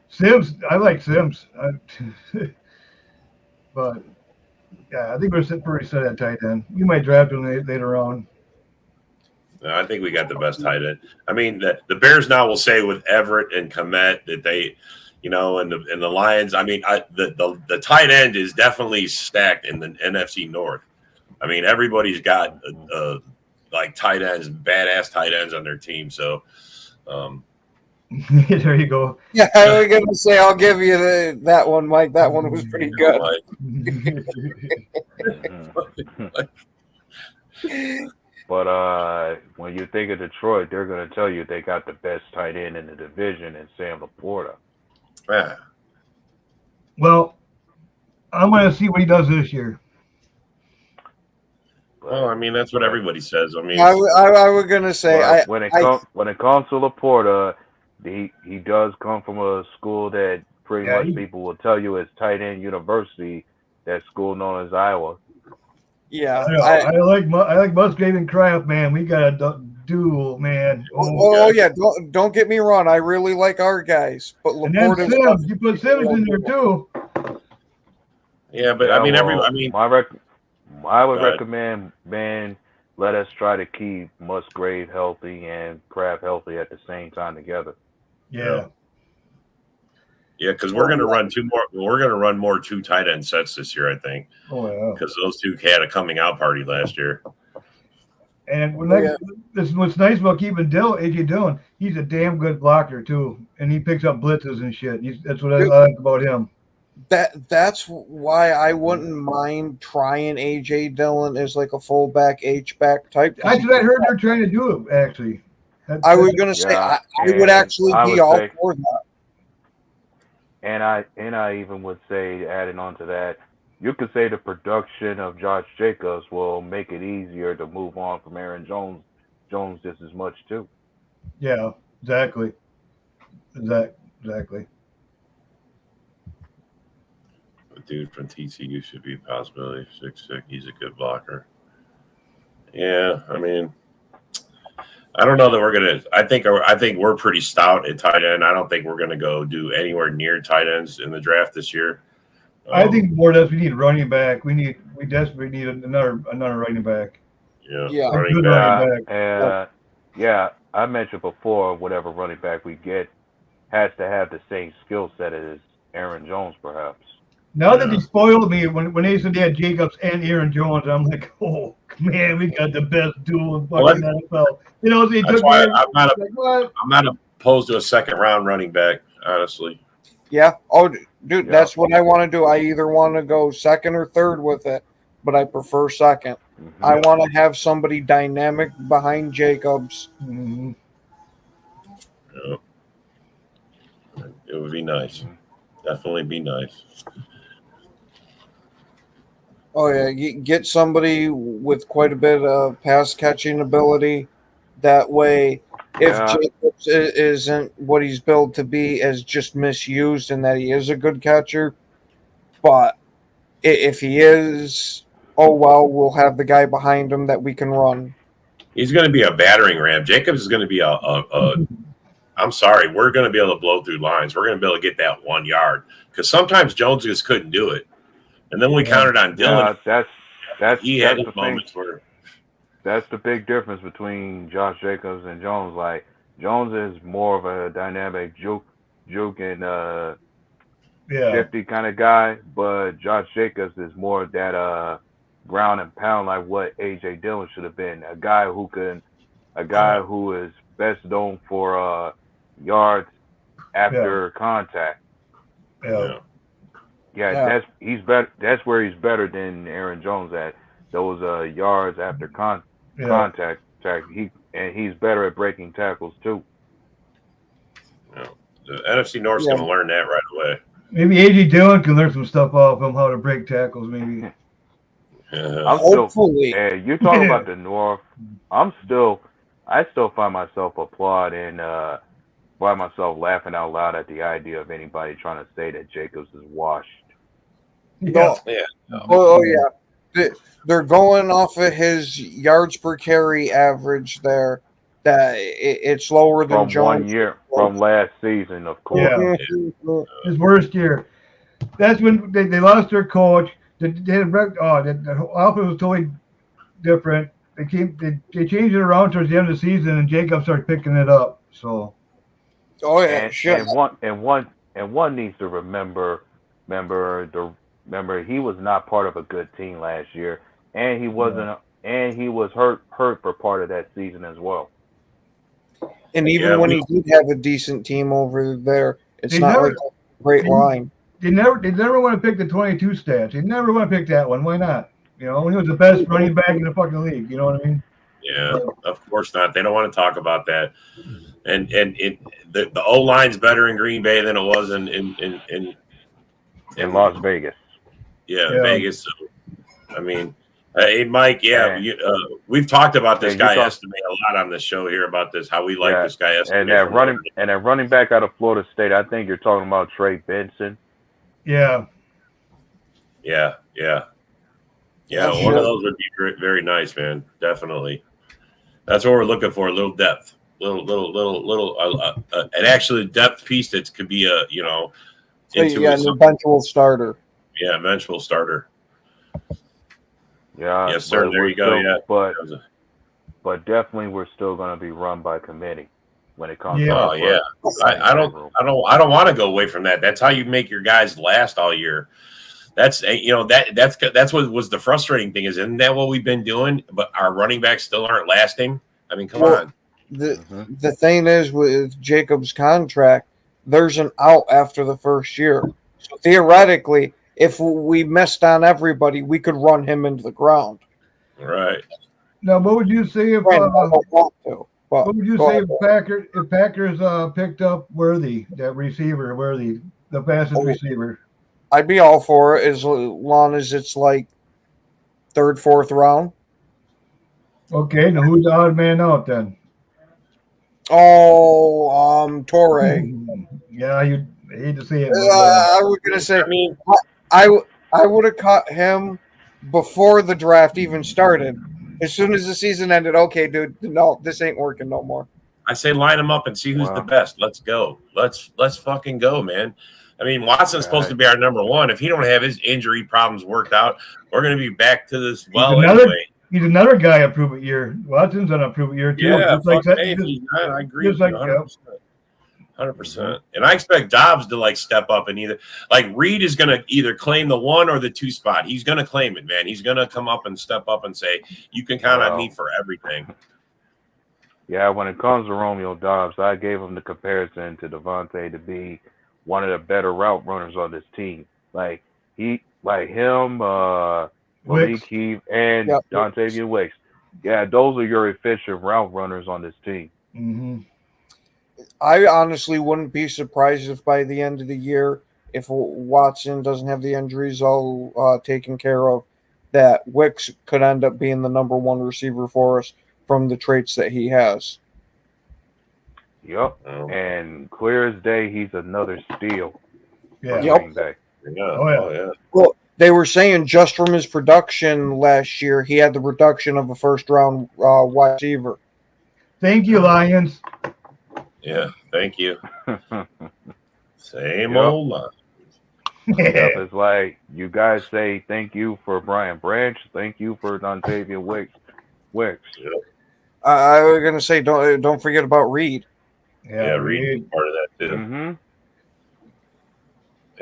Sims, I like Sims, but yeah, I think we're pretty set at tight end. We might draft him later on. No, I think we got the best tight end. I mean, the Bears now will say with Everett and Komet that they, and the Lions. I mean, the tight end is definitely stacked in the NFC North. I mean, everybody's got like tight ends, badass tight ends on their team. So there you go. Yeah, I was gonna say I'll give you that one, Mike. That one was pretty good. But when you think of Detroit, they're going to tell you they got the best tight end in the division in Sam Laporta. Yeah. Well, I'm going to see what he does this year. Well, I mean, that's what everybody says. I mean, I was going to say when it comes to Laporta, he does come from a school that pretty much people will tell you is tight end university. That school known as Iowa. Yeah, I like Musgrave and Kraft, man. We got a duel, man. Yeah, don't get me wrong. I really like our guys, but Laporta. You put Simmons in there too. Yeah, but Yeah, I mean, well, I would Go ahead. recommend, man, let us try to keep Musgrave healthy and Kraft healthy at the same time together. Yeah. Yeah, because we're going to run two more. We're going to run more 2 tight end sets this year, I think. Oh yeah. Because those 2 had a coming out party last year. And this is what's nice about keeping AJ Dillon. He's a damn good blocker too, and he picks up blitzes and shit. That's what I like about him. That's why I wouldn't mind trying AJ Dillon as like a fullback H-back type. That's what I heard they're trying to do actually. I was going to say I would actually be all for that. And I even would say, adding on to that, you could say the production of Josh Jacobs will make it easier to move on from Aaron Jones just as much too. Yeah, exactly. Exactly. The dude from TCU should be a possibility. 6'6", he's a good blocker. Yeah, I mean, I don't know that we're gonna. I think we're pretty stout at tight end. I don't think we're gonna go do anywhere near tight ends in the draft this year. I think more or less we need running back. We desperately need another running back. Yeah. Running back. Yeah, I mentioned before, whatever running back we get has to have the same skill set as Aaron Jones, perhaps. Now that they spoiled me when they said they had Jacobs and Aaron Jones, I'm like, oh man, we got the best duel in fucking NFL. You know, they That's took why me. I'm not opposed to a second round running back, honestly. Yeah. Oh, dude, that's what I want to do. I either want to go second or third with it, but I prefer second. Mm-hmm. I want to have somebody dynamic behind Jacobs. Mm-hmm. Yeah. It would be nice. Definitely be nice. Oh yeah, get somebody with quite a bit of pass catching ability. That way, if Jacobs isn't what he's billed to be as just misused, and that he is a good catcher, but if he is, oh well, we'll have the guy behind him that we can run. He's going to be a battering ram. Jacobs is going to be I'm sorry, we're going to be able to blow through lines. We're going to be able to get that 1 yard because sometimes Jones just couldn't do it. And then we counted on Dillon. He had his moments where. That's the big difference between Josh Jacobs and Jones. Like Jones is more of a dynamic juke and shifty kind of guy, but Josh Jacobs is more of that ground and pound like what AJ Dillon should have been. A guy who is best known for yards after contact. Yeah, he's better. That's where he's better than Aaron Jones at those yards after contact. He's better at breaking tackles too. Yeah. The NFC North's going to learn that right away. Maybe AJ Dillon can learn some stuff off him, how to break tackles. Maybe. Hopefully. You talk about the North. I still find myself applauding. Find myself laughing out loud at the idea of anybody trying to say that Jacobs is washed. They're going off of his yards per carry average there. That it's lower than from Jones. 1 year from last season, of course. Yeah. His worst year. That's when they lost their coach. The offense was totally different. They changed it around towards the end of the season, and Jacob started picking it up. So. Oh yeah, sure. And one needs to remember he was not part of a good team last year, and he wasn't, and he was hurt for part of that season as well. And even when he did have a decent team over there, it's not like a great line. They never want to pick the 22 stats. They never want to pick that one. Why not? You know, he was the best running back in the fucking league. You know what I mean? Yeah, of course not. They don't want to talk about that. And the O line's better in Green Bay than it was in Las Vegas. Yeah, Vegas. So, I mean, hey Mike, we've talked about this guy Estime a lot on this show here about this, how we like this guy Estime. And that running back out of Florida State, I think you're talking about Trey Benson. Yeah. One of those would be very, very nice, man. Definitely. That's what we're looking for. A little depth, an actually depth piece that could be an eventual starter. Yeah, eventual starter. Yeah. Yes, sir. but There we're you go. still- Yeah. But definitely, we're still going to be run by committee when it comes to Yeah. our Oh yeah. first I room. don't want to go away from that. That's how you make your guys last all year. That's that's what was the frustrating thing, isn't that what we've been doing? But our running backs still aren't lasting. I mean, come on. The thing is with Jacob's contract, there's an out after the first year. So theoretically, if we missed on everybody, we could run him into the ground. Right. Now, what would you say if? I don't want to, but What would you go say ahead. if Packers picked up Worthy, that receiver, Worthy, the fastest receiver? I'd be all for it as long as it's like third, fourth round. Okay, now who's the odd man out then? Oh, Torre. Yeah, you hate to see it. I was gonna say, I would have caught him before the draft even started. As soon as the season ended, okay, dude, no, this ain't working no more. I say line them up and see who's the best. Let's go. Let's fucking go, man. I mean, Watson's supposed to be our number one. If he don't have his injury problems worked out, we're going to be back to this anyway. He's another guy a prove it year. Watson's on a prove it year too. Yeah, Just like fuck that, me if just- he's not. I agree. just With like, you 100%. And I expect Dobbs to like step up and either like Reed is going to either claim the 1 or the 2 spot. He's going to claim it, man. He's going to come up and step up and say, "You can count on me for everything." Yeah, when it comes to Romeo Dobbs, I gave him the comparison to Devontae to be one of the better route runners on this team. Like him, Malik Wicks. Heath, and Dontavian Wicks. Yeah, those are your efficient route runners on this team. Mm-hmm. I honestly wouldn't be surprised if by the end of the year, if Watson doesn't have the injuries all taken care of, that Wicks could end up being the number 1 receiver for us from the traits that he has. Yep. And clear as day, he's another steal. Yeah. Yep. Well, they were saying just from his production last year, he had the production of a first-round wide receiver. Thank you, Lions. Yeah, thank you. Same Yep. old line. Yep, it's like you guys say thank you for Brian Branch, thank you for Dontavian Wicks. I was gonna say don't forget about Reed. Yeah, Reed is part of that too. Mm-hmm.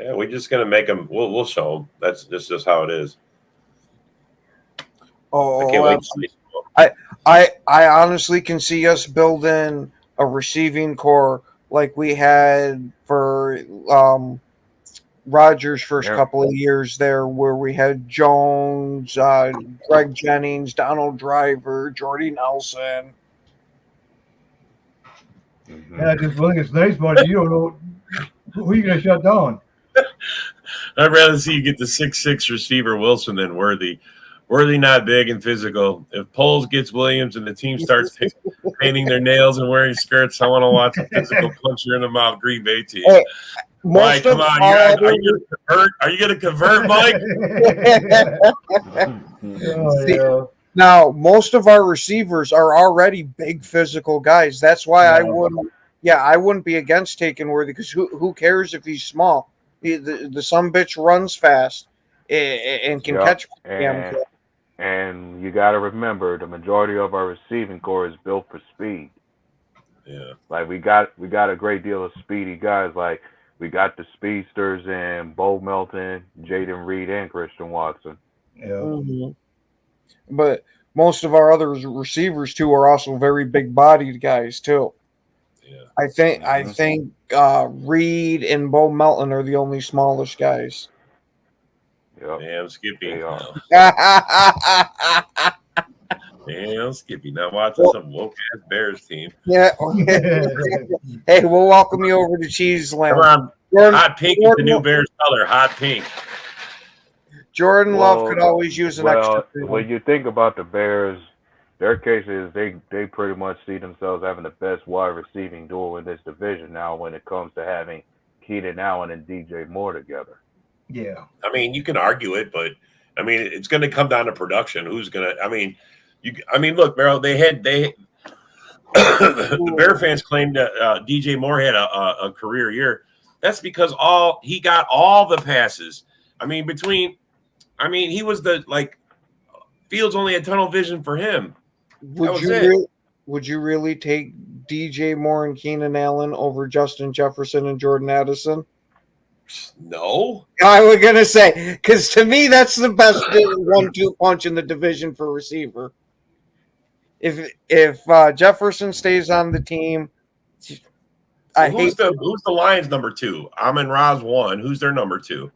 Yeah, we're just gonna make them. We'll show them. That's just how it is. Oh, I can't wait to see. I honestly can see us building a receiving core like we had for Rodgers' first couple of years there, where we had Jones, Greg Jennings, Donald Driver, Jordy Nelson. Yeah, just one thing that's nice about it, you don't know who you're gonna shut down. I'd rather see you get the 6'6" receiver Wilson than Worthy. Worthy not big and physical. If Poles gets Williams and the team starts painting their nails and wearing skirts, I want to watch a physical puncher in the mouth Green Bay team. Hey, Mike, come on. Are you going to convert, Mike? Now, most of our receivers are already big physical guys. That's why I wouldn't be against taking Worthy, because who cares if he's small? The sumbitch runs fast and can catch. And you got to remember, the majority of our receiving core is built for speed. Yeah, like we got a great deal of speedy guys. Like we got the speedsters in Bo Melton, Jaden Reed, and Christian Watson. Yeah. Mm-hmm. But most of our other receivers too are also very big-bodied guys too. Yeah. I think Reed and Bo Melton are the only smallish guys. Yep. Damn, Skippy. Yeah. Damn, Skippy. Now watching some woke-ass Bears team. Hey, we'll welcome you over to Cheese Land. Come on. Hot pink is the new Bears color. Hot pink. Jordan Love could always use an extra. When you think about the Bears, their case is they pretty much see themselves having the best wide receiving duo in this division now when it comes to having Keenan Allen and DJ Moore together. Yeah. I mean, you can argue it, but I mean, it's going to come down to production. Who's going to? I mean, look, Merrill. The Bear fans claimed that DJ Moore had a career year. That's because he got all the passes. I mean, he was Fields only had tunnel vision for him. Would you really take DJ Moore and Keenan Allen over Justin Jefferson and Jordan Addison? No. I was going to say, because to me, that's the best 1-2 punch in the division for receiver. If Jefferson stays on the team, who's the Lions' number 2? Amon-Ra's 1. Who's their number 2?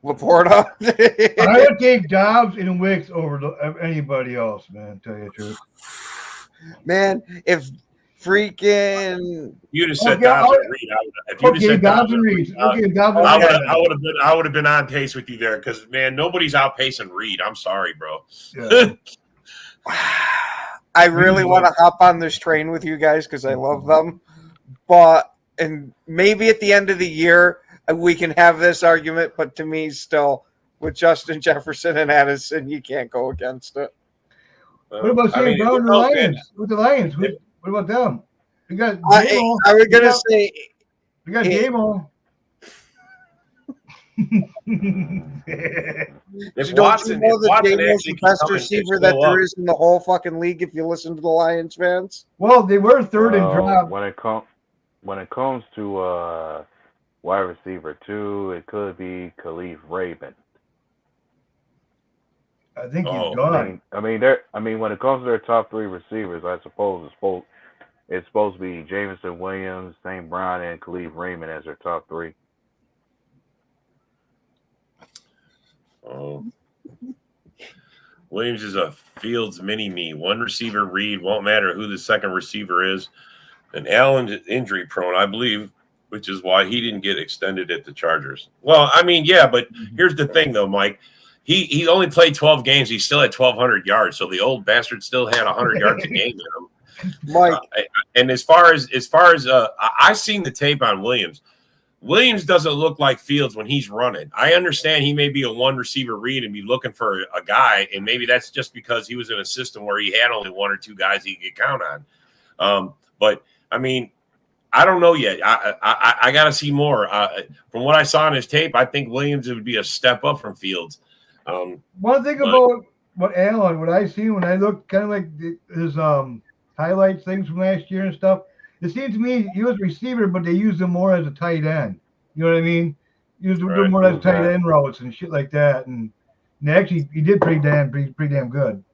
Laporta. I would take Dobbs and Wicks over anybody else, man. Tell you the truth. Man, if freaking you'd have said Dobbs and Reed, if you'd have said Dobbs and Reed, I would have been on pace with you there because man, nobody's outpacing Reed. I'm sorry, bro. Yeah. I really want to hop on this train with you guys because I love them, and maybe at the end of the year we can have this argument. But to me, still with Justin Jefferson and Addison, you can't go against it. What about St. Brown and the Lions? With the Lions, what about them? We got. I was gonna say we got Damo. Don't you know that Damo's the best receiver that there is in the whole fucking league? If you listen to the Lions fans, well, they were third in draft. When it comes to wide receiver 2, it could be Khalif Raven. I think he's gone. I mean, when it comes to their top 3 receivers, I suppose it's supposed to be Jameson Williams, St. Brown, and Khalif Raymond as their top 3. Oh, Williams is a Fields mini-me. One receiver read, won't matter who the second receiver is. And Allen's injury prone, I believe, which is why he didn't get extended at the Chargers. Well, I mean, yeah, but here's the thing, though, Mike. He only played 12 games. He still had 1,200 yards, so the old bastard still had 100 yards a game in him. Mike, and as far as I've seen the tape on Williams. Williams doesn't look like Fields when he's running. I understand he may be a one receiver read and be looking for a guy, and maybe that's just because he was in a system where he had only 1 or 2 guys he could count on. But I mean, I don't know yet. I got to see more. From what I saw in his tape, I think Williams would be a step up from Fields. One thing about what Allen, what I see when I look kind of like his highlights things from last year and stuff, it seems to me he was a receiver, but they used him more as a tight end. You know what I mean? Used him more as tight end routes and shit like that. And actually, he did pretty damn good.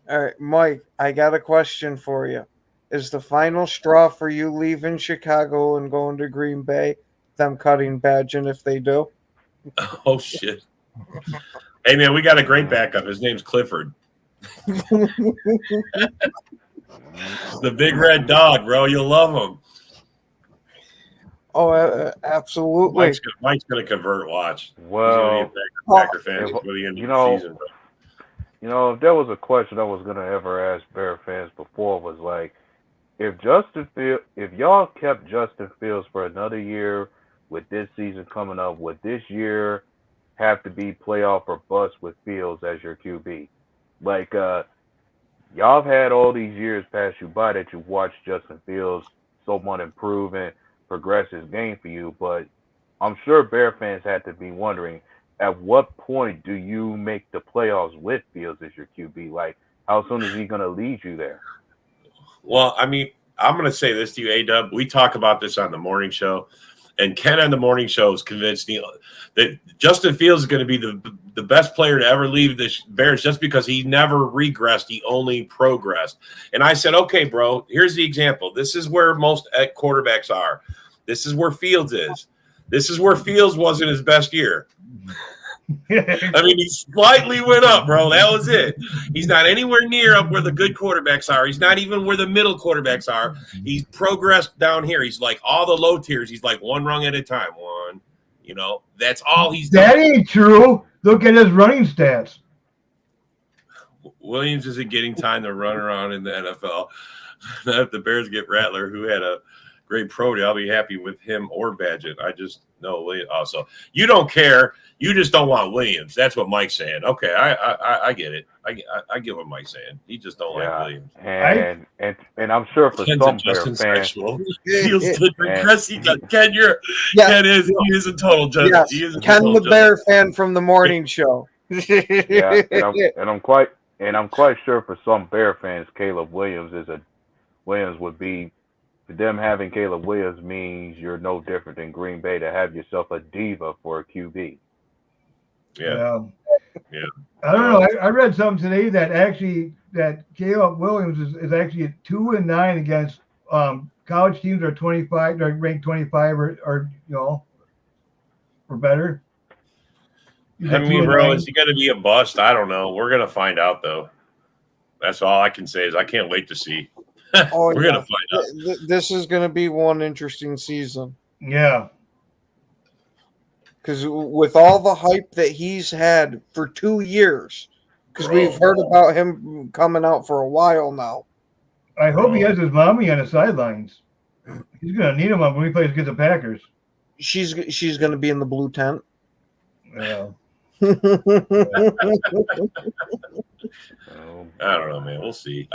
All right, Mike, I got a question for you. Is the final straw for you leaving Chicago and going to Green Bay them cutting Badgett if they do? Oh, shit. Hey, man, we got a great backup. His name's Clifford. The big red dog, bro. You'll love him. Oh, absolutely. Mike's going to convert. Watch. Well, he's Packer fan before the end of the season. Bro. You know, if there was a question I was going to ever ask Bear fans before was like, if y'all kept Justin Fields for another year with this season coming up, would this year have to be playoff or bust with Fields as your QB? Like, y'all have had all these years pass you by that you watched Justin Fields somewhat improve and progress his game for you, but I'm sure Bear fans had to be wondering, at what point do you make the playoffs with Fields as your QB? Like, how soon is he going to lead you there? Well, I mean, I'm going to say this to you, A-Dub. We talk about this on the morning show, and Ken on the morning show is convinced that Justin Fields is going to be the best player to ever leave the Bears just because he never regressed. He only progressed. And I said, okay, bro, here's the example. This is where most quarterbacks are. This is where Fields is. This is where Fields wasn't his best year. I mean, he slightly went up, bro. That was it. He's not anywhere near up where the good quarterbacks are. He's not even where the middle quarterbacks are. He's progressed down here. He's like all the low tiers. He's like one rung at a time. One, you know, that's all he's done. That ain't true. Look at his running stats. Williams isn't getting time to run around in the NFL. Not if the Bears get Rattler, who had a great pro day. I'll be happy with him or Badgett. I just know Williams. Oh, so you don't care. You just don't want Williams. That's what Mike's saying. Okay, I get it. I get what Mike's saying. He just don't like Williams. And I'm sure for Ken's some Bear fans, Ken, Ken is a total Justin. Yes. He is a Ken total the Bear fan from the morning show. yeah, and I'm quite sure for some Bear fans, Caleb Williams would be. For them, having Caleb Williams means you're no different than Green Bay to have yourself a diva for a QB. Yeah. I don't know. I read something today that Caleb Williams is actually 2-9 against college teams are 25. They're ranked 25 or or better. I mean, bro, is he going to be a bust? I don't know. We're going to find out, though. That's all I can say is I can't wait to see. Oh, We're going to find out. This is going to be one interesting season. Yeah. Because with all the hype that he's had for 2 years, because we've heard about him coming out for a while now. I hope he has his mommy on the sidelines. He's going to need him when he plays against the Packers. She's going to be in the blue tent. Yeah. I don't know, man. We'll see.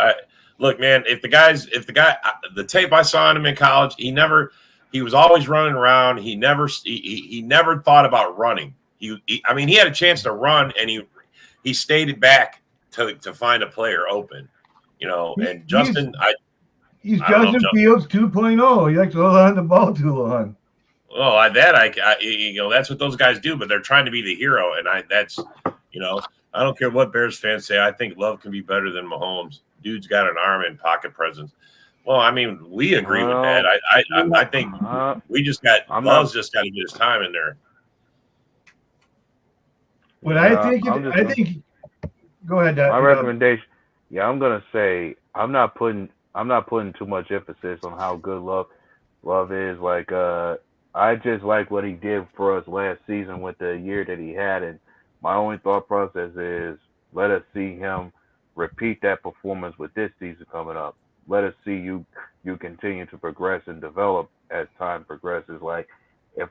Look, man. If the tape I saw on him in college, he was always running around. He never thought about running. He had a chance to run, and he stayed back to find a player open. And Justin, he's Justin Fields 2.0. He likes to hold on to the ball too long. Well, that's what those guys do, but they're trying to be the hero, and I don't care what Bears fans say. I think Love can be better than Mahomes. Dude's got an arm and pocket presence. Well, I mean, we agree with that. I think Love's just got to get his time in there. But I think go ahead, Dad. My recommendation, I'm gonna say I'm not putting too much emphasis on how good Love is. Like I just like what he did for us last season with the year that he had, and my only thought process is let us see him repeat that performance with this season coming up. Let us see you continue to progress and develop as time progresses. Like if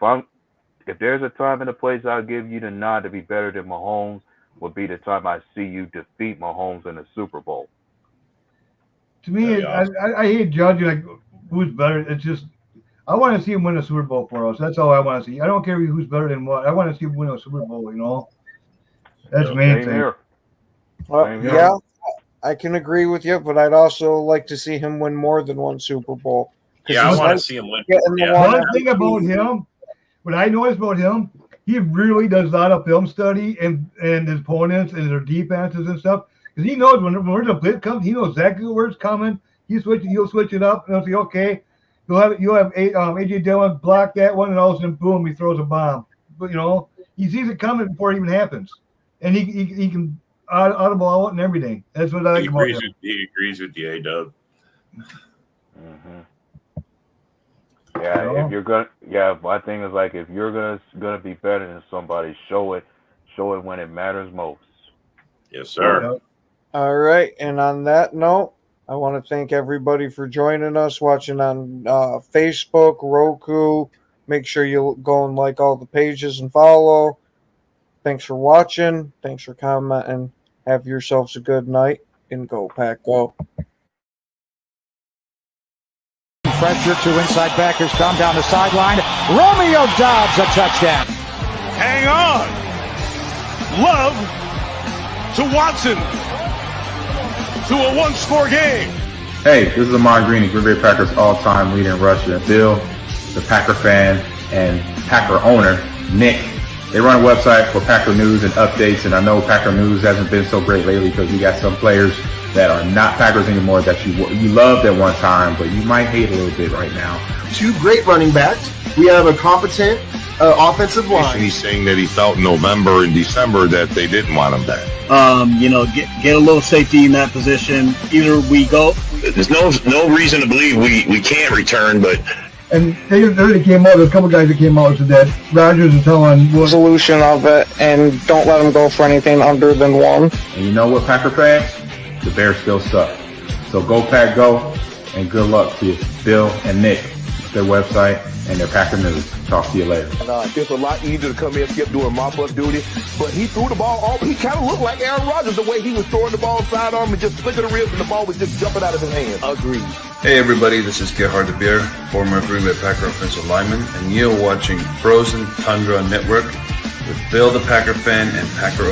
there's a time and a place I'll give you the nod to be better than Mahomes, would be the time I see you defeat Mahomes in the Super Bowl. To me, I hate judging like who's better. It's just I want to see him win a Super Bowl for us. That's all I want to see. I don't care who's better than what. I want to see him win a Super Bowl. That's the main thing. Yeah, I can agree with you, but I'd also like to see him win more than one Super Bowl. Yeah, I want to see him win. One thing about him, what I noticed about him, he really does a lot of film study and his opponents and their defenses and stuff. Because he knows when the blitz comes, he knows exactly where it's coming. He'll switch it up, and he'll say, okay, you'll have AJ Dillon block that one, and all of a sudden, boom, he throws a bomb. But he sees it coming before it even happens, and he can audible out and everything. That's what I like about him. He agrees with the A-Dub. Mm-hmm. Yeah, if you're gonna, my thing is like if you're gonna be better than somebody, show it when it matters most. Yes, sir. All right, and on that note, I want to thank everybody for joining us, watching on Facebook, Roku. Make sure you go and like all the pages and follow. Thanks for watching. Thanks for commenting. Have yourselves a good night, and go Pack Go. Pressure, 2 inside backers come down the sideline. Romeo Doubs a touchdown. Hang on. Love to Watson to a one-score game. Hey, this is Ahman Green, Green Bay Packers all-time leader in rushing. Bill, the Packer fan, and Packer owner, Nick. They run a website for Packer news and updates, and I know Packer news hasn't been so great lately because we got some players that are not Packers anymore that you loved at one time, but you might hate a little bit right now. 2 great running backs. We have a competent offensive line. He's saying that he felt in November and December that they didn't want him back. Get a little safety in that position. Either we go. There's no reason to believe we can't return, but. And they already came out. There's a couple guys that came out and said that Rodgers is telling solution of it, and don't let them go for anything under than 1. And you know what, Packer fans? The Bears still suck. So go Pack Go, and good luck to you, Bill and Nick. their website, and their Packer News. Talk to you later. It's a lot easier to come in and Skip doing mop-up duty, but he threw the ball. He kind of looked like Aaron Rodgers the way he was throwing the ball sidearm and just flicking the ribs, and the ball was just jumping out of his hand. Agreed. Hey everybody, this is Gerhard de Beer, former Green Bay Packer offensive lineman, and you're watching Frozen Tundra Network with Bill the Packer Fan and Packer